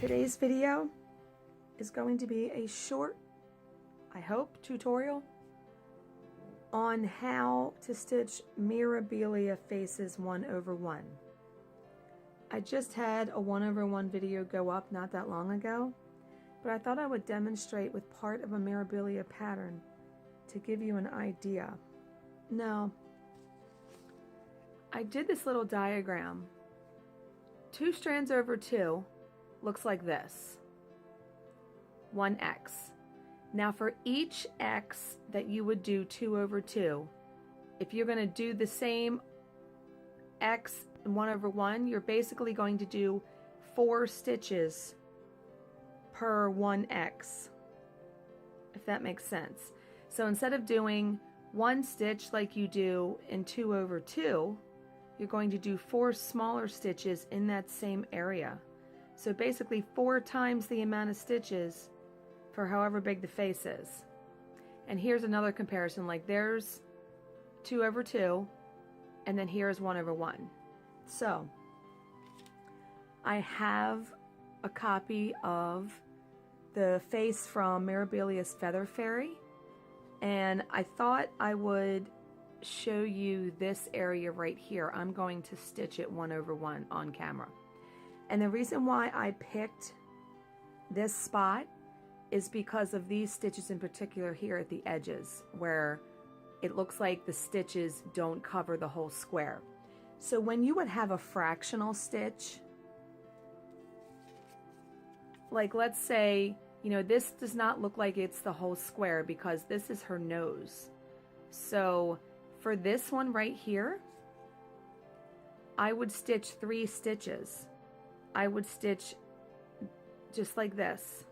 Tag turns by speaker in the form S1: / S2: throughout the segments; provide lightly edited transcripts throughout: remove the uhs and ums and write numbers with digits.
S1: Today's video is going to be a short, I hope, tutorial on how to stitch Mirabilia faces 1/1. I just had a 1/1 video go up not that long ago, but I thought I would demonstrate with part of a Mirabilia pattern to give you an idea. Now, I did this little diagram. 2 strands over 2 looks like this. 1x. Now for each x that you would do 2 over 2, if you're going to do the same x 1/1, you're basically going to do 4 stitches per 1x, if that makes sense. So instead of doing 1 stitch like you do in 2 over 2, you're going to do 4 smaller stitches in that same area. So basically 4 times the amount of stitches for however big the face is. And here's another comparison, like there's 2 over 2, and then here's 1/1. So I have a copy of the face from Mirabilia's Feather Fairy, and I thought I would show you this area right here. I'm going to stitch it 1/1 on camera. And the reason why I picked this spot is because of these stitches in particular here at the edges, where it looks like the stitches don't cover the whole square. So when you would have a fractional stitch, like let's say, you know, this does not look like it's the whole square because this is her nose. So for this one right here, I would stitch 3 stitches. I would stitch just like this,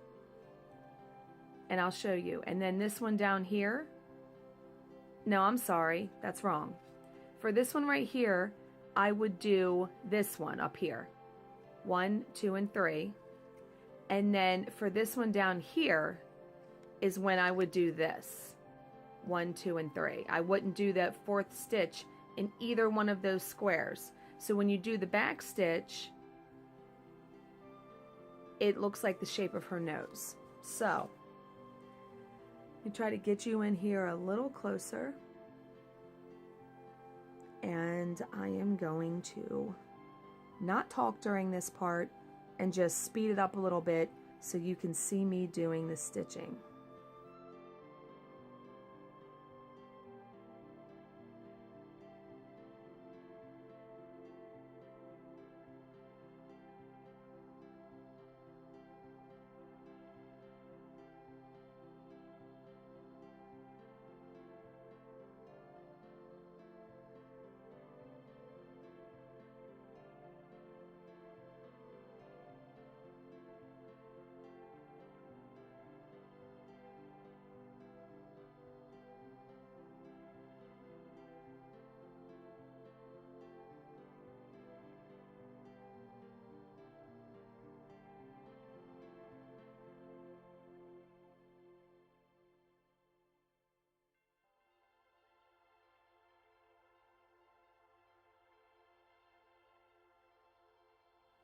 S1: and I'll show you. And then this one down here, no, I'm sorry, that's wrong. For this one right here, I would do this one up here, 1, 2, and 3. And then for this one down here is when I would do this, 1, 2, and 3. I wouldn't do that 4th stitch in either one of those squares. So when you do the back stitch, it looks like the shape of her nose. So let me try to get you in here a little closer, and I am going to not talk during this part and just speed it up a little bit so you can see me doing the stitching.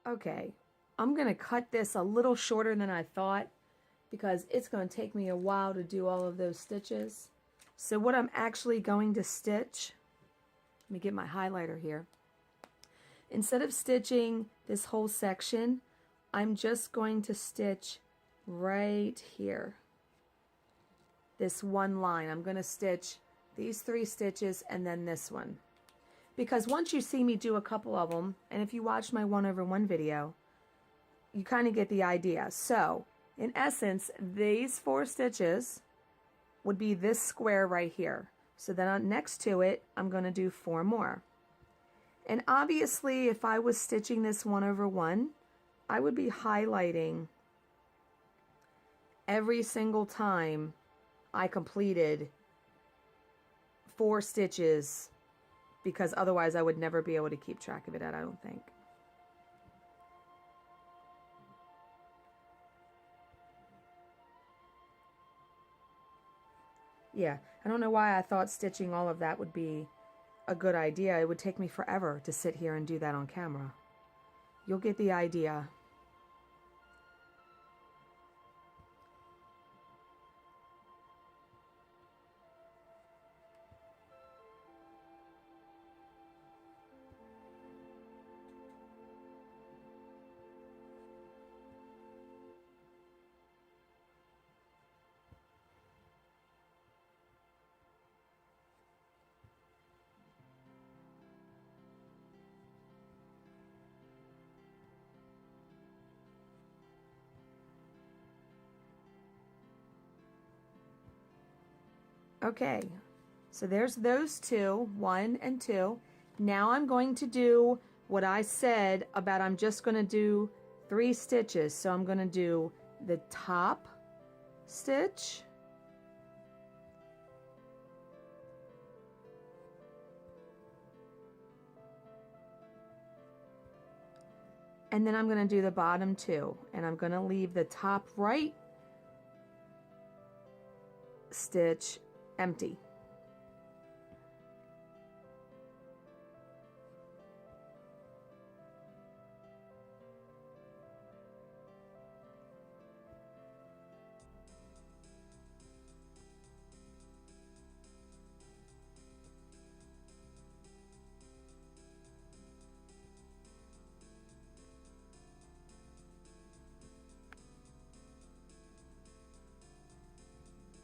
S1: Okay, I'm going to cut this a little shorter than I thought because it's going to take me a while to do all of those stitches. So what I'm actually going to stitch, let me get my highlighter here. Instead of stitching this whole section, I'm just going to stitch right here. This one line. I'm going to stitch these 3 stitches and then this one. Because once you see me do a couple of them, and if you watch my 1/1 video, you kind of get the idea. So, in essence, these 4 stitches would be this square right here. So then next to it, I'm going to do 4 more. And obviously, if I was stitching this 1/1, I would be highlighting every single time I completed 4 stitches, because otherwise I would never be able to keep track of it, I don't think. Yeah, I don't know why I thought stitching all of that would be a good idea. It would take me forever to sit here and do that on camera. You'll get the idea. Okay, so there's those two, 1 and 2. Now I'm going to do what I said about I'm just going to do 3 stitches. So I'm going to do the top stitch, and then I'm going to do the bottom 2, and I'm going to leave the top right stitch empty.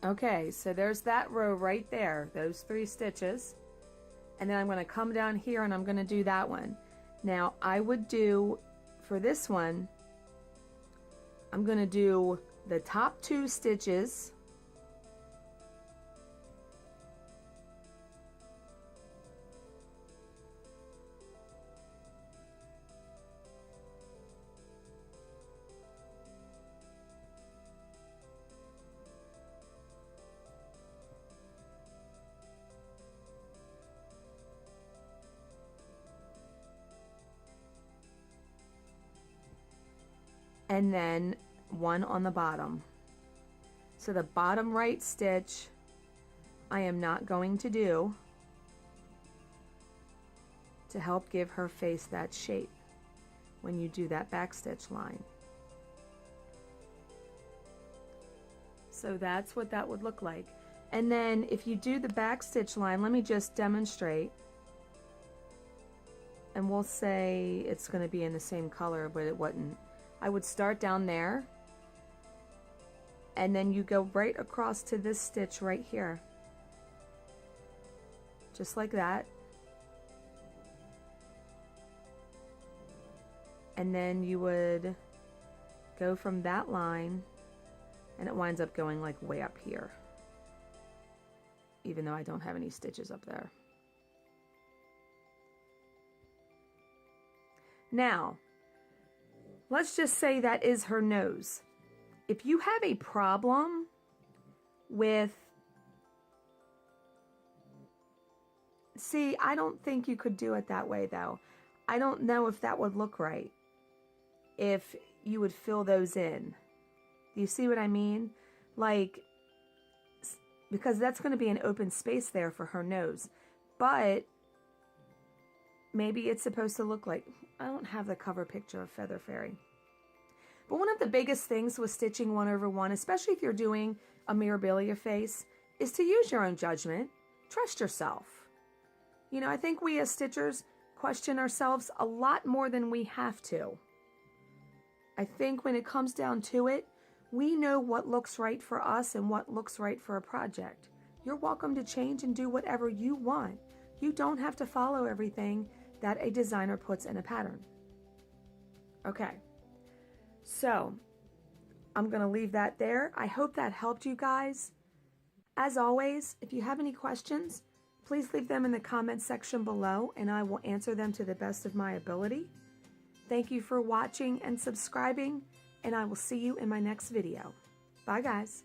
S1: Okay, so there's that row right there, those 3 stitches. And then I'm going to come down here and I'm going to do that one. Now I would do, for this one, I'm going to do the top 2 stitches, and then 1 on the bottom. So the bottom right stitch I am not going to do to help give her face that shape when you do that back stitch line. So that's what that would look like. And then if you do the back stitch line, let me just demonstrate. And we'll say it's going to be in the same color, but it wouldn't. I would start down there, and then you go right across to this stitch right here. Just like that. And then you would go from that line, and it winds up going like way up here, even though I don't have any stitches up there. Now, let's just say that is her nose. If you have a problem with, see, I don't think you could do it that way though. I don't know if that would look right, if you would fill those in. Do you see what I mean? Like, because that's going to be an open space there for her nose. But maybe it's supposed to look like, I don't have the cover picture of Feather Fairy. But one of the biggest things with stitching 1 over 1, especially if you're doing a Mirabilia face, is to use your own judgment. Trust yourself. You know, I think we as stitchers question ourselves a lot more than we have to. I think when it comes down to it, we know what looks right for us and what looks right for a project. You're welcome to change and do whatever you want. You don't have to follow everything that a designer puts in a pattern. Okay, so I'm going to leave that there. I hope that helped you guys. As always, if you have any questions, please leave them in the comments section below and I will answer them to the best of my ability. Thank you for watching and subscribing, and I will see you in my next video. Bye guys.